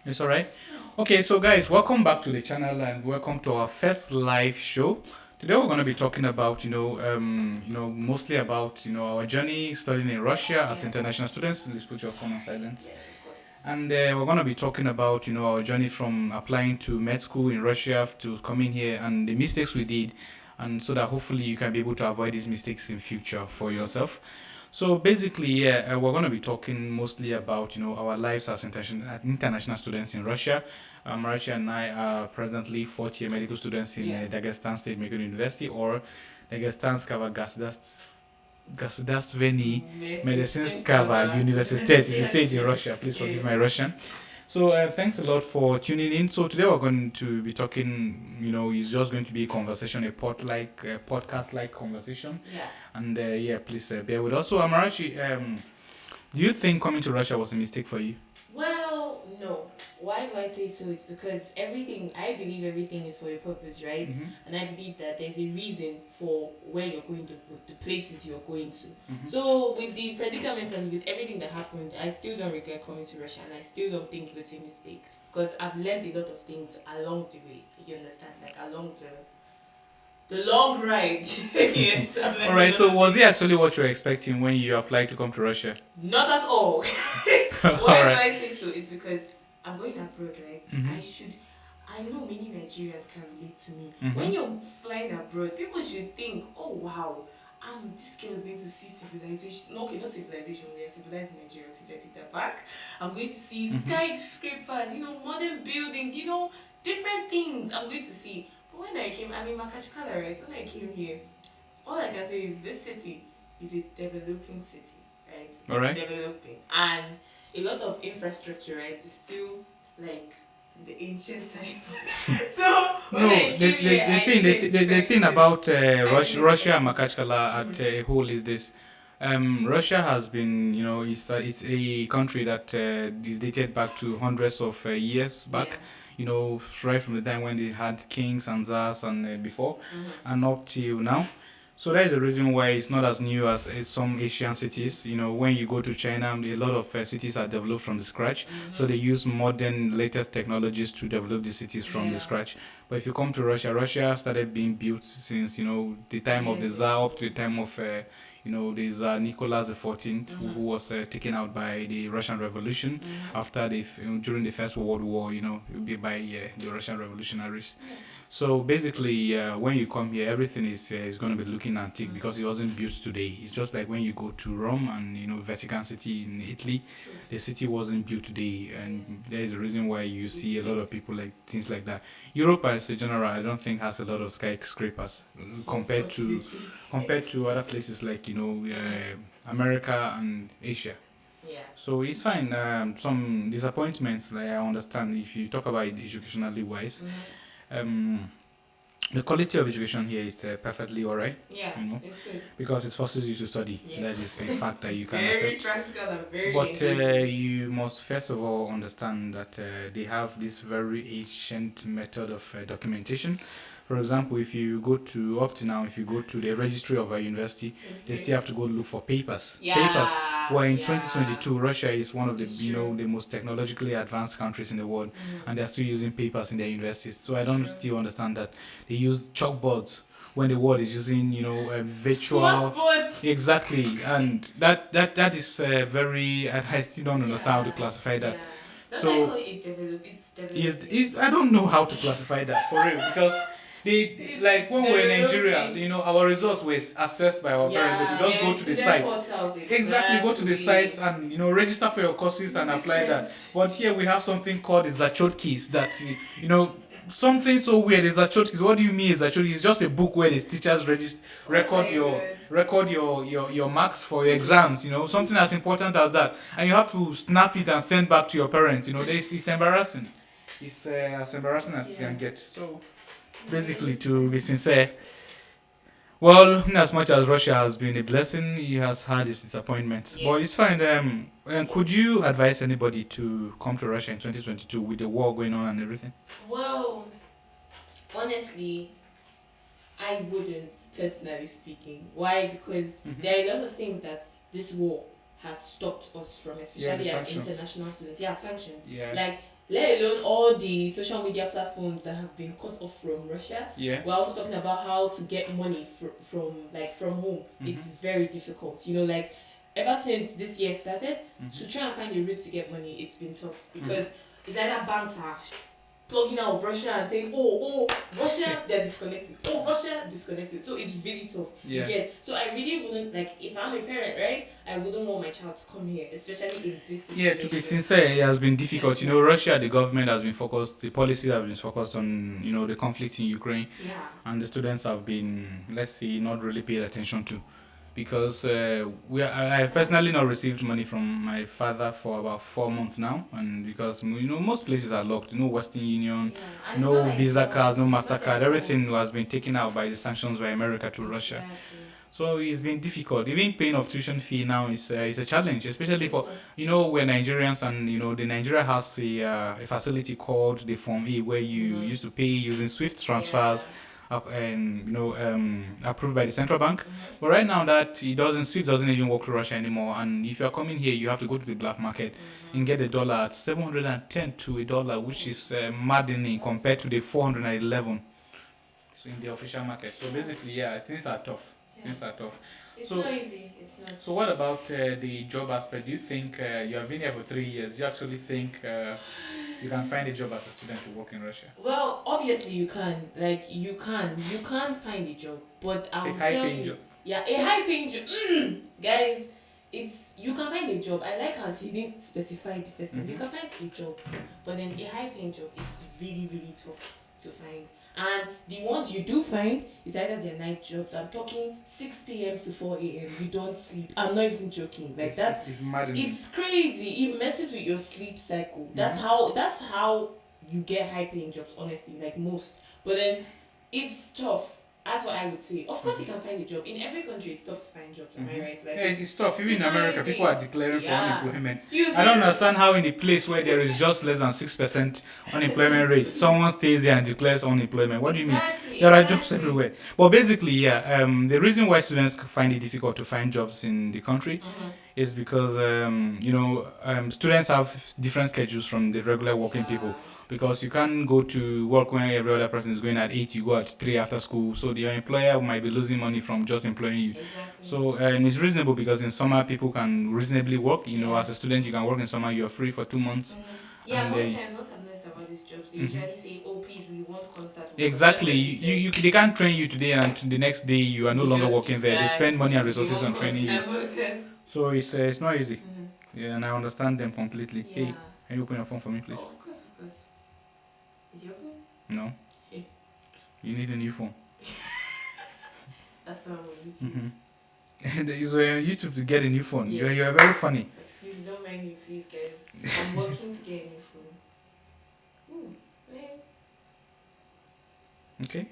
It's all right. Okay, so guys, welcome back to the channel and welcome to our first live show. Today we're going to be talking about, mostly about, our journey studying in Russia as international students. Please put your phone on silence. Yes, of course. And we're going to be talking about, our journey from applying to med school in Russia to coming here and the mistakes we did, and so that hopefully you can be able to avoid these mistakes in future for yourself. So basically, yeah, we're going to be talking mostly about our lives as international students in Russia. Russia and I are presently fourth year medical students in Dagestan State Medical University, or Dagestanskava Gasudarственный Medicinskava Universitet. If you say it in Russia, please forgive my Russian. So thanks a lot for tuning in. So today we're going to be talking, it's just going to be a conversation, podcast-like conversation. Yeah. And yeah, please bear with us. So Amarachi, do you think coming to Russia was a mistake for you? Well, no. Why do I say so? It's because I believe everything is for a purpose, right? Mhm. And I believe that there's a reason for where you're going to put the places you're going to. Mhm. So, with the predicaments and with everything that happened, I still don't regret coming to Russia and I still don't think it was a mistake. Because I've learned a lot of things along the way. You understand? Like along the long ride. Yes. All right. So was it actually what you were expecting when you applied to come to Russia? Not at all. All Why do right. I say so? It's because I'm going abroad, right? Mhm. I know many Nigerians can relate to me. Mhm. When you're flying abroad, people should think, oh wow, this girl is going to see civilization. No, okay, not civilization. We are civilized in Nigeria. Please, I take that back. I'm going to see Mhm. skyscrapers, modern buildings, different things I'm going to see. But when I'm in Makachkala, right? When I came here, all I can say is this city is a developing city, right? All right. Developing. And a lot of infrastructure, right, is still like in the ancient times. So when No, I came here, I the thing didn't about expect Russia and it. Makachkala at a whole is this. Russia has been, it's a country that is dated back to hundreds of years back. Right from the time when they had kings and czars and before, and up till now. So that is the reason why it's not as new as some Asian cities. When you go to China, a lot of cities are developed from the scratch. So they use modern, latest technologies to develop the cities from the scratch. But if you come to Russia, Russia started being built since the time of the Tsar up to the time of the Tsar Nicholas the 14th, who was taken out by the Russian Revolution after during the First World War. By the Russian revolutionaries. So basically, when you come here, everything is going to be looking antique because it wasn't built today. It's just like when you go to Rome and Vatican City in Italy, the city wasn't built today, and there is a reason why you see a lot of people like things like that. Europe, as a general, I don't think has a lot of skyscrapers compared to other places like America and Asia. Yeah. So it's fine. Some disappointments, like I understand, if you talk about it educationally wise. Um, the quality of education here is perfectly alright. Yeah, it's good. Because it forces you to study. Yes. That is a fact that you can Very accept. practical and very But engaging. you must first of all understand that they have this very ancient method of documentation. For example, if you go to up to now, if you go to the registry of a university, they still have to go look for papers. Yeah. Papers. Well, in yeah. 2022, Russia is one of the It's the most technologically advanced countries in the world, and they're still using papers in their universities. So I don't still understand that they use chalkboards when the world is using a virtual. Smartboards. Exactly, and that is very. I still don't understand how to classify that. Yeah. That's So why I call it developing. I don't know how to classify that for real because they like when we're in Nigeria, our results were assessed by our parents. We just go to the site. Exactly, go to the sites and register for your courses and apply that. But here we have something called the Zachotkis that something so weird is Zachotkis. What do you mean is Zachotkis? It's just a book where the teachers record your marks for your exams. Something as important as that, and you have to snap it and send back to your parents. It's embarrassing. It's as embarrassing as it can get. So basically, to be sincere, well, in as much as Russia has been a blessing, he has had his disappointments. Yes. But it's fine. And could you advise anybody to come to Russia in 2022 with the war going on and everything? Well, honestly, I wouldn't, personally speaking. Why? Because there are a lot of things that this war has stopped us from, especially as sanctions. international students. Yeah, sanctions. Yeah. Like let alone all the social media platforms that have been cut off from Russia. Yeah. We're also talking about how to get money from home. It's very difficult. Like ever since this year started, to try and find a route to get money, it's been tough because it's either banks are plugging out of Russia and saying, oh, Russia, they're disconnected. Oh, Russia, disconnected. So it's really tough. Yeah. You get. So I really wouldn't, like, if I'm a parent, right, I wouldn't want my child to come here, especially in this situation. Yeah, to be sincere, it has been difficult. Russia, the government has been focused, the policy has been focused on, the conflict in Ukraine, Yeah. and the students have been, let's say, not really paid attention to. Because I have personally not received money from my father for about 4 months now, and because most places are locked, no Western Union, Yeah. And it's no not like Visa it's cards, no not their Mastercard, everything fault. has been taken out by the sanctions by America to Russia. Exactly. So it's been difficult. Even paying of tuition fee now is a challenge, especially for we're Nigerians, and the Nigeria has a facility called the Form A where you used to pay using Swift transfers, and approved by the central bank. But right now that Swift doesn't even work to Russia anymore, and if you are coming here, you have to go to the black market and get a dollar at 710 to a dollar, which is maddening compared to the 411 so in the official market. So basically, yeah, things are tough. Things are tough. It's So- not easy. It's not. So what about the job aspect? Do you think you have been here for 3 years? Do you actually think you can find a job as a student to work in Russia? Well, obviously you can. Like you can find a job, but A I'll tell high-paying you. job. Yeah, a high paying job. Guys, you can find a job. I like as he didn't specify the first time. You can find a job, but then a high paying job is really, really tough to find. And the ones you do find is either they're night jobs. I'm talking 6 p.m. to 4 a.m. You don't sleep. I'm not even joking. Like that's it's maddening. it's crazy. It messes with your sleep cycle. That's how you get high paying jobs, honestly, like most. But then it's tough. That's what I would say. Of course you can find a job. In every country it's tough to find jobs, am I right? Like Yeah, it's tough. Even in it's not America, easy. people are declaring for Yeah. unemployment. you I say- don't understand how in a place where there is just less than 6% unemployment rate, someone stays there and declares unemployment. What do you mean? Exactly, There are jobs exactly. everywhere. But basically, yeah, the reason why students find it difficult to find jobs in the country is because students have different schedules from the regular working people. Because you can't go to work when every other person is going at 8, you go at 3 after school. So your employer might be losing money from just employing you. Exactly. So it's reasonable because in summer people can reasonably work. As a student you can work in summer. You're free for 2 months. Yeah, and most they- times what I've noticed about these jobs, they usually say, "Oh, please, we want constant work." Exactly. Just like You they can't train you today and the next day you are no You longer just- working there. They spend money and resources on training you. you. So it's not easy. Yeah, and I understand them completely. Yeah. Hey, can you open your phone for me, please? Oh, of course, of course. Is it open? No. Hey. You need a new phone. That's not what you see. So you're used to get a new phone. Yes. You're very funny. Excuse me, don't mind me, please, guys. I'm working to get a new phone. Ooh, man. Okay.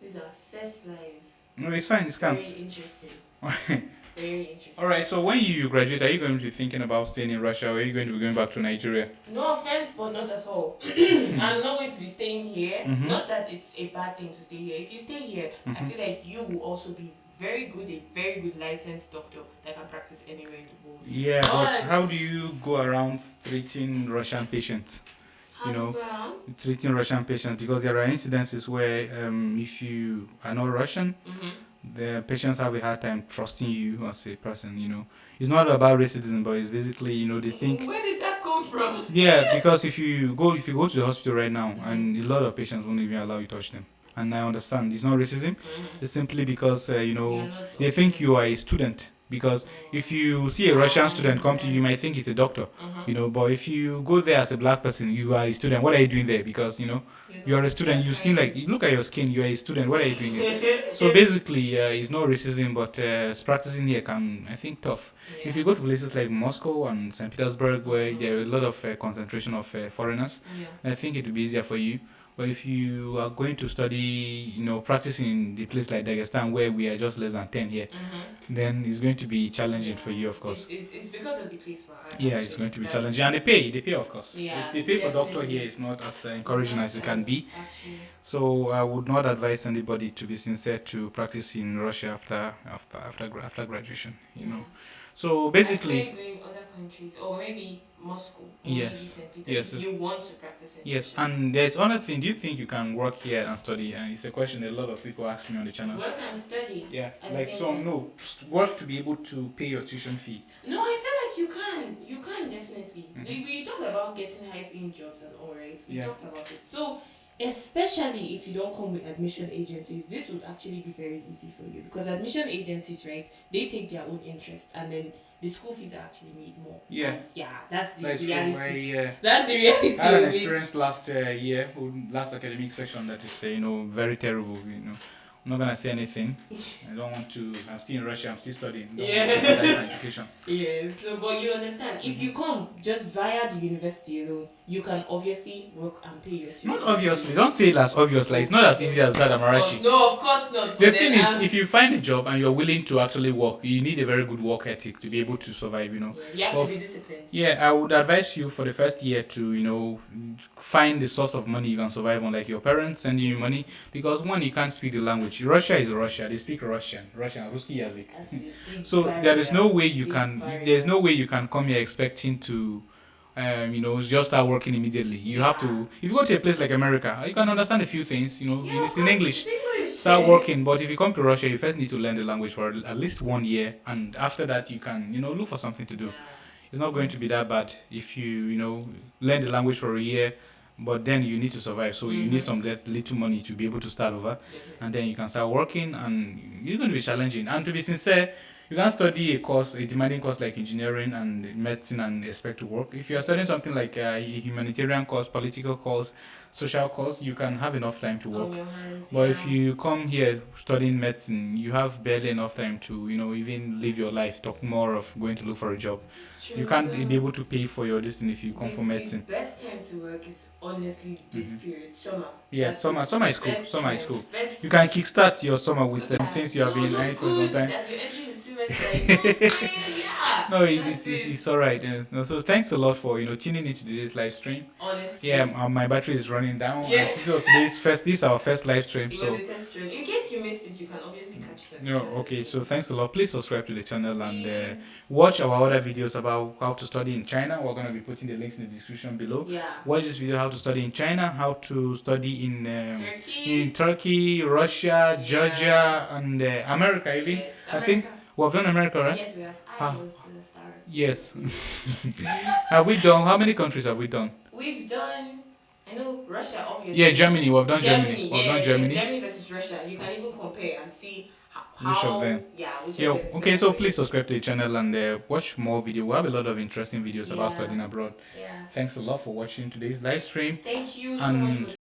This is our first live. No, it's fine. It's calm. Very interesting. Very interesting. All right. So when you graduate, are you going to be thinking about staying in Russia, or are you going to be going back to Nigeria? No offense, but not at all. I'm not going to be staying here. Mhm. Not that it's a bad thing to stay here. If you stay here, I feel like you will also be a very good licensed doctor that can practice anywhere in the world. Yeah, but But- how do you go around treating Russian patients? How You do know, you go around? Treating Russian patients, because there are incidences where if you are not Russian, the patients have a hard time trusting you as a person. It's not about racism, but it's basically they think. Where did that come from? Yeah, because if you go to the hospital right now, and a lot of patients won't even allow you to touch them. And I understand it's not racism. It's simply because You're not they think you are a student. Because if you see a Russian student come to you, you might think he's a doctor. But if you go there as a black person, you are a student. What are you doing there? Because you are a student. You seem like, you look at your skin. You are a student. What are you doing here? So basically, it's not racism, but practicing here can, I think, tough. If you go to places like Moscow and St. Petersburg, where there are a lot of concentration of foreigners, I think it will be easier for you. But if you are going to study, practicing in the place like Dagestan, where we are just less than 10 here, then it's going to be challenging for you, of course. It's because of the place for us. Yeah, it's going to be challenging. And they pay, of course. Yeah, The pay for doctor definitely. here is not as encouraging as it can be. Actually. So I would not advise anybody, to be sincere, to practice in Russia after graduation. So I basically, prefer going other countries or maybe Moscow or maybe yes, St. yes, Petersburg. You want to practice in yes. Russia. And there's another thing. Do you think you can work here and study? And it's a question a lot of people ask me on the channel. Work and study Yeah, at the like same so time. no work to be able to pay your tuition fee. No, I feel like you can. You can definitely. Mhm. We talked about getting high paying jobs and all, right? We Yeah. talked about it. So, especially if you don't come with admission agencies, this would actually be very easy for you because admission agencies, right? They take their own interest and then the school fees are actually made more. Yeah. And yeah, that's the That's true. reality. I That's the reality had an of it. experience last year, last academic section that is very terrible. I'm not gonna say anything. I don't want to. I'm still in Russia. I'm still studying. Don't want to jeopardize my education. Yeah, so but you understand, if you come just via the university alone, you can obviously work and pay your tuition. Not obviously. Don't say it as obvious. Like it's not as easy as that, Amarachi. No, of course not. The thing is, if you find a job and you're willing to actually work, you need a very good work ethic to be able to survive. you have Well, to be disciplined. Yeah, I would advise you for the first year to, find the source of money you can survive on, like your parents sending you money, because one, you can't speak the language. Russia is Russia; they speak Russian, Ruski Yazik. That's a big So there is no way you big can. barrier. There's no way you can come here expecting to, just start working immediately. You have to. If you go to a place like America, you can understand a few things. Yeah, it's of in course, English. it's English. Start working, but if you come to Russia, you first need to learn the language for at least 1 year, and after that, you can, look for something to do. Yeah. It's not going to be that bad if learn the language for a year, but then you need to survive. So you need some little money to be able to start over, Definitely. and then you can start working, and it's going to be challenging. And to be sincere, you can't study a demanding course like engineering and medicine and expect to work. If you are studying something like a humanitarian course, political course, social course, you can have enough time to work. On your hands, But if yeah. you come here studying medicine, you have barely enough time to, even live your life. Talk more of going to look for a job. It's true, You can't so be able to pay for your distance if you come for medicine. The best time to work is honestly this period, summer. Yeah, That's summer is cool. best Summer is time, cool. best You can kickstart your summer with some Yeah. things you have been eyeing for some good time. as you're entering the semester. You know what I'm saying? Yeah. No, that's it. it's alright. So thanks a lot for tuning into today's live stream. Honestly. Yeah, my battery is running down. Yes. And this is our first live stream. It So was a test run. In case you missed it, you can obviously catch that. no, okay. So thanks a lot. Please subscribe to the channel and Please. watch our other videos about how to study in China. We're gonna be putting the links in the description below. Yeah. Watch this video how to study in China, how to study Turkey. in Turkey, Russia, Georgia, and America even. Yes. I think we've done America, right? Yes, we have. I Ah. was the star. Yes. Have we done? How many countries have we done? We've done. I know Russia, obviously. Yeah, Germany. We've done Germany. We've yeah, done Germany. Germany versus Russia. You can even compare and see how. Which of them? Yeah, which Yeah. of them is Okay. better. So please subscribe to the channel and watch more video. We have a lot of interesting videos about Yeah. studying abroad. Yeah. Thanks a lot for watching today's live stream. Thank you so And much for